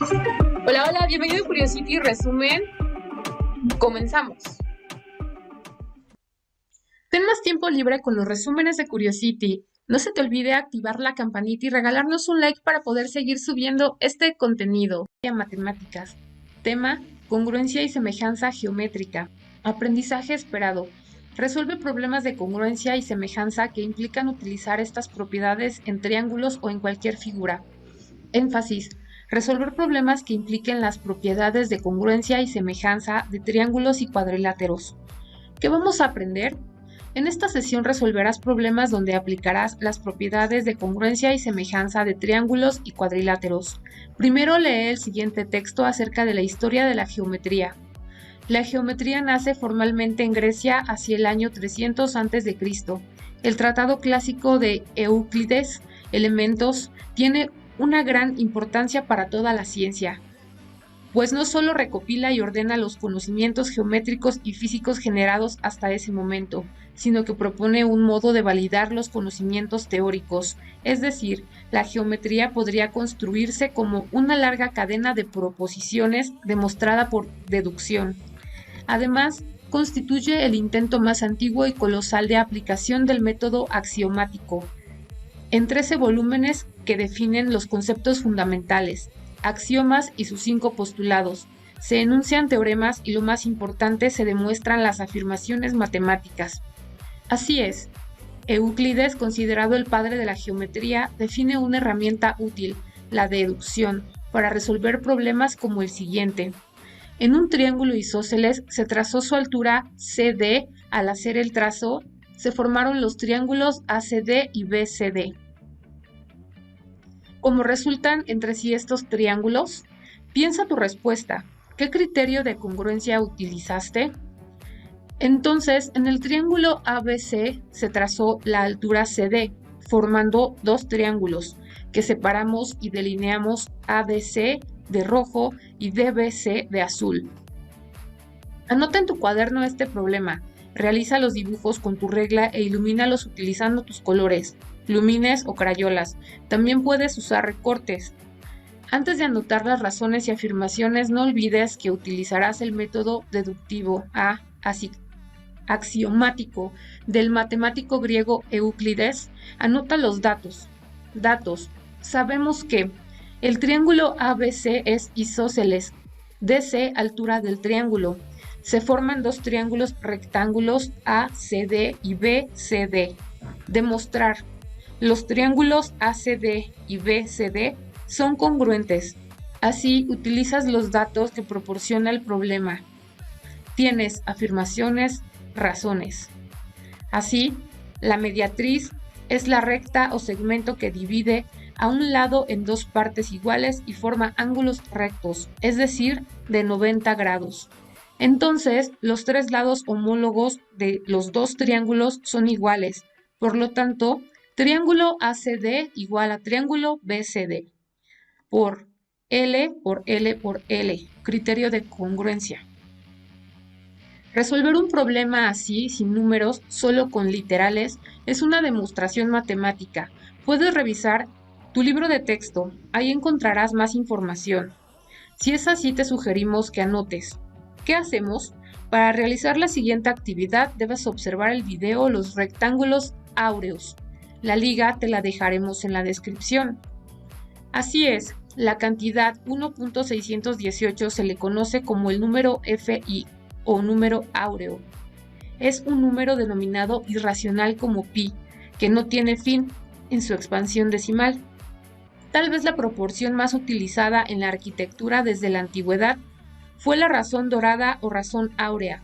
Hola, hola, bienvenido a Curiosity Resumen. Comenzamos. Ten más tiempo libre con los resúmenes de Curiosity. No se te olvide activar la campanita y regalarnos un like para poder seguir subiendo este contenido. Matemáticas. Tema: congruencia y semejanza geométrica. Aprendizaje esperado. Resuelve problemas de congruencia y semejanza que implican utilizar estas propiedades en triángulos o en cualquier figura. Énfasis: resolver problemas que impliquen las propiedades de congruencia y semejanza de triángulos y cuadriláteros. ¿Qué vamos a aprender? En esta sesión resolverás problemas donde aplicarás las propiedades de congruencia y semejanza de triángulos y cuadriláteros. Primero lee el siguiente texto acerca de la historia de la geometría. La geometría nace formalmente en Grecia hacia el año 300 a.C. El tratado clásico de Euclides, Elementos, tiene una gran importancia para toda la ciencia, pues no solo recopila y ordena los conocimientos geométricos y físicos generados hasta ese momento, sino que propone un modo de validar los conocimientos teóricos, es decir, la geometría podría construirse como una larga cadena de proposiciones demostrada por deducción. Además, constituye el intento más antiguo y colosal de aplicación del método axiomático, en 13 volúmenes que definen los conceptos fundamentales, axiomas y sus 5 postulados. Se enuncian teoremas y, lo más importante, se demuestran las afirmaciones matemáticas. Así es, Euclides, considerado el padre de la geometría, define una herramienta útil, la deducción, para resolver problemas como el siguiente. En un triángulo isósceles se trazó su altura CD. Al hacer el trazo, se formaron los triángulos ACD y BCD. ¿Cómo resultan entre sí estos triángulos? Piensa tu respuesta. ¿Qué criterio de congruencia utilizaste? Entonces, en el triángulo ABC se trazó la altura CD, formando dos triángulos que separamos y delineamos: ABC de rojo y DBC de azul. Anota en tu cuaderno este problema. Realiza los dibujos con tu regla e ilumínalos utilizando tus colores, plumines o crayolas. También puedes usar recortes. Antes de anotar las razones y afirmaciones, no olvides que utilizarás el método deductivo axiomático del matemático griego Euclides. Anota los datos. Datos. Sabemos que el triángulo ABC es isósceles. DC, altura del triángulo. Se forman dos triángulos rectángulos ACD y BCD. Demostrar. Los triángulos ACD y BCD son congruentes. Así utilizas los datos que proporciona el problema. Tienes afirmaciones, razones. Así, la mediatriz es la recta o segmento que divide a un lado en dos partes iguales y forma ángulos rectos, es decir, de 90 grados. Entonces, los tres lados homólogos de los dos triángulos son iguales. Por lo tanto, triángulo ACD igual a triángulo BCD. Por L por L por L, criterio de congruencia. Resolver un problema así, sin números, solo con literales, es una demostración matemática. Puedes revisar tu libro de texto, ahí encontrarás más información. Si es así, te sugerimos que anotes. ¿Qué hacemos? Para realizar la siguiente actividad debes observar el video Los rectángulos áureos. La liga te la dejaremos en la descripción. Así es, la cantidad 1.618 se le conoce como el número FI o número áureo. Es un número denominado irracional como pi, que no tiene fin en su expansión decimal. Tal vez la proporción más utilizada en la arquitectura desde la antigüedad fue la razón dorada o razón áurea.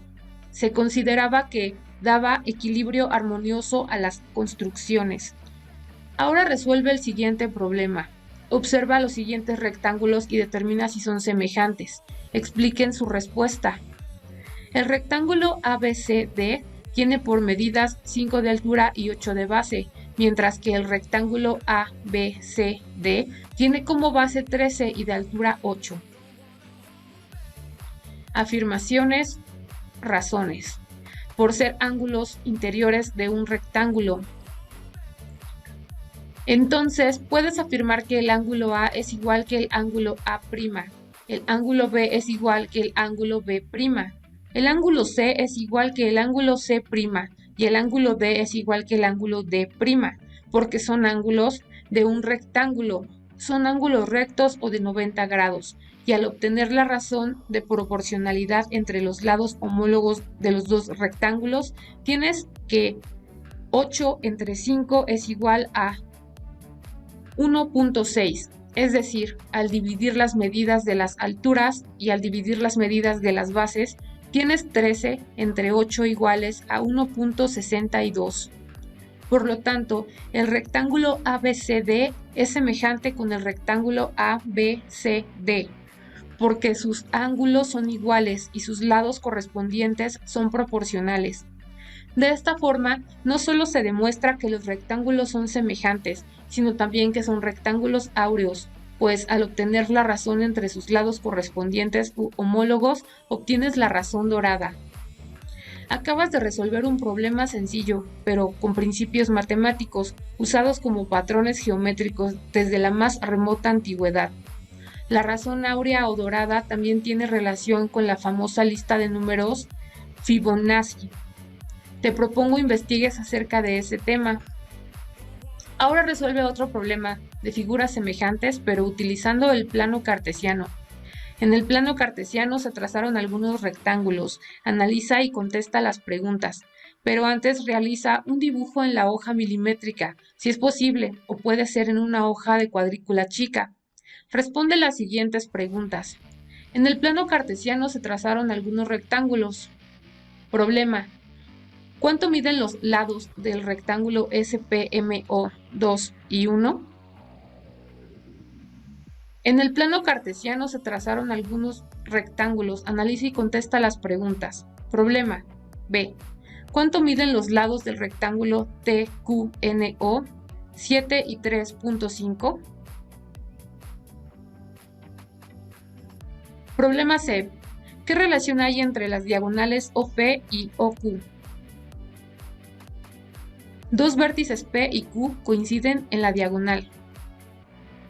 Se consideraba que daba equilibrio armonioso a las construcciones. Ahora resuelve el siguiente problema. Observa los siguientes rectángulos y determina si son semejantes. Expliquen su respuesta. El rectángulo ABCD tiene por medidas 5 de altura y 8 de base, mientras que el rectángulo ABCD tiene como base 13 y de altura 8. Afirmaciones, razones. Por ser ángulos interiores de un rectángulo. Entonces, puedes afirmar que el ángulo A es igual que el ángulo A', el ángulo B es igual que el ángulo B', el ángulo C es igual que el ángulo C' y el ángulo D es igual que el ángulo D', porque son ángulos de un rectángulo, son ángulos rectos o de 90 grados, y al obtener la razón de proporcionalidad entre los lados homólogos de los dos rectángulos, tienes que 8 entre 5 es igual a 1.6, es decir, al dividir las medidas de las alturas y al dividir las medidas de las bases, tienes 13 entre 8 iguales a 1.62. Por lo tanto, el rectángulo ABCD es semejante con el rectángulo ABCD, porque sus ángulos son iguales y sus lados correspondientes son proporcionales. De esta forma, no solo se demuestra que los rectángulos son semejantes, sino también que son rectángulos áureos, pues al obtener la razón entre sus lados correspondientes u homólogos, obtienes la razón dorada. Acabas de resolver un problema sencillo, pero con principios matemáticos, usados como patrones geométricos desde la más remota antigüedad. La razón áurea o dorada también tiene relación con la famosa lista de números Fibonacci. Te propongo investigues acerca de ese tema. Ahora resuelve otro problema de figuras semejantes, pero utilizando el plano cartesiano. En el plano cartesiano se trazaron algunos rectángulos. Analiza y contesta las preguntas, pero antes realiza un dibujo en la hoja milimétrica, si es posible, o puede ser en una hoja de cuadrícula chica. Responde las siguientes preguntas. En el plano cartesiano se trazaron algunos rectángulos. Problema. ¿Cuánto miden los lados del rectángulo SPMO 2 y 1? En el plano cartesiano se trazaron algunos rectángulos. Analiza y contesta las preguntas. Problema. B. ¿Cuánto miden los lados del rectángulo TQNO 7 y 3.5? Problema C. ¿Qué relación hay entre las diagonales OP y OQ? Dos vértices P y Q coinciden en la diagonal.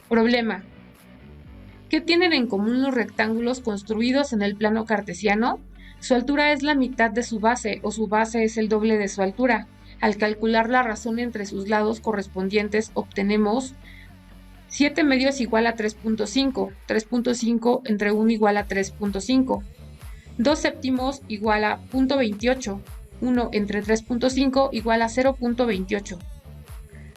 Problema. ¿Qué tienen en común los rectángulos construidos en el plano cartesiano? Su altura es la mitad de su base, o su base es el doble de su altura. Al calcular la razón entre sus lados correspondientes, obtenemos 7 medios igual a 3.5, 3.5 entre 1 igual a 3.5, 2 séptimos igual a 0.28, 1 entre 3.5 igual a 0.28.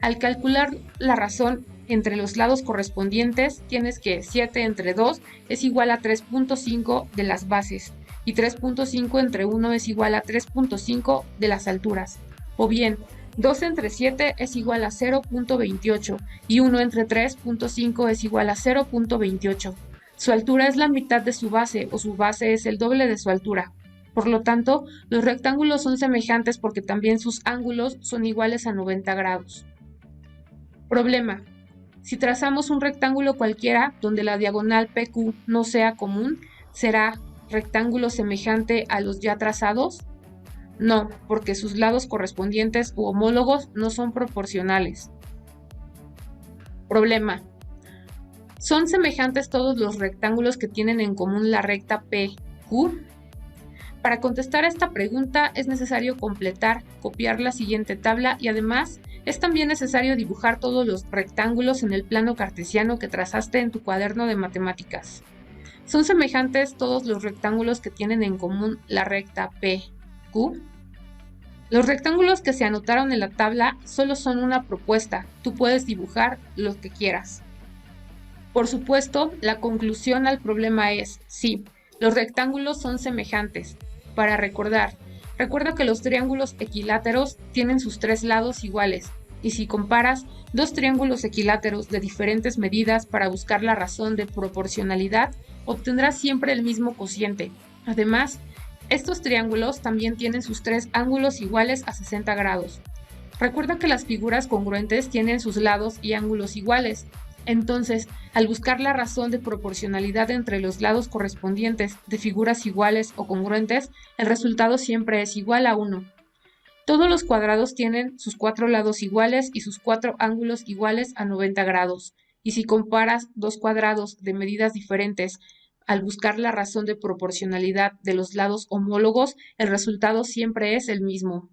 Al calcular la razón entre los lados correspondientes, tienes que 7 entre 2 es igual a 3.5 de las bases y 3.5 entre 1 es igual a 3.5 de las alturas. O bien, 2 entre 7 es igual a 0.28 y 1 entre 3.5 es igual a 0.28. Su altura es la mitad de su base, o su base es el doble de su altura. Por lo tanto, los rectángulos son semejantes porque también sus ángulos son iguales a 90 grados. Problema. Si trazamos un rectángulo cualquiera donde la diagonal PQ no sea común, ¿será rectángulo semejante a los ya trazados? No, porque sus lados correspondientes u homólogos no son proporcionales. Problema. ¿Son semejantes todos los rectángulos que tienen en común la recta PQ? Para contestar a esta pregunta es necesario completar, copiar la siguiente tabla y además es también necesario dibujar todos los rectángulos en el plano cartesiano que trazaste en tu cuaderno de matemáticas. ¿Son semejantes todos los rectángulos que tienen en común la recta PQ? Los rectángulos que se anotaron en la tabla solo son una propuesta, tú puedes dibujar los que quieras. Por supuesto, la conclusión al problema es sí, los rectángulos son semejantes. Para recuerda que los triángulos equiláteros tienen sus tres lados iguales, y si comparas dos triángulos equiláteros de diferentes medidas para buscar la razón de proporcionalidad, obtendrás siempre el mismo cociente. Además, estos triángulos también tienen sus tres ángulos iguales a 60 grados. Recuerda que las figuras congruentes tienen sus lados y ángulos iguales. Entonces, al buscar la razón de proporcionalidad entre los lados correspondientes de figuras iguales o congruentes, el resultado siempre es igual a 1. Todos los cuadrados tienen sus 4 lados iguales y sus 4 ángulos iguales a 90 grados. Y si comparas dos cuadrados de medidas diferentes al buscar la razón de proporcionalidad de los lados homólogos, el resultado siempre es el mismo.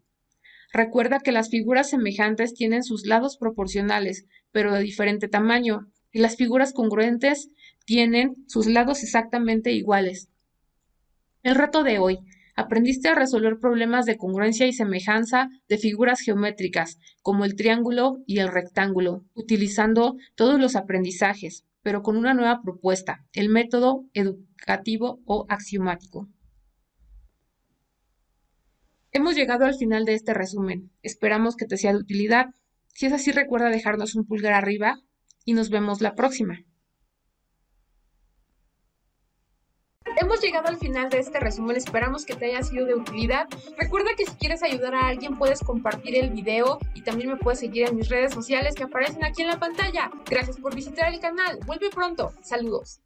Recuerda que las figuras semejantes tienen sus lados proporcionales, pero de diferente tamaño, y las figuras congruentes tienen sus lados exactamente iguales. El reto de hoy. Aprendiste a resolver problemas de congruencia y semejanza de figuras geométricas, como el triángulo y el rectángulo, utilizando todos los aprendizajes, pero con una nueva propuesta, el método educativo o axiomático. Hemos llegado al final de este resumen. Esperamos que te sea de utilidad. Si es así, recuerda dejarnos un pulgar arriba y nos vemos la próxima. Hemos llegado al final de este resumen, esperamos que te haya sido de utilidad. Recuerda que si quieres ayudar a alguien puedes compartir el video y también me puedes seguir en mis redes sociales que aparecen aquí en la pantalla. Gracias por visitar el canal, vuelve pronto, saludos.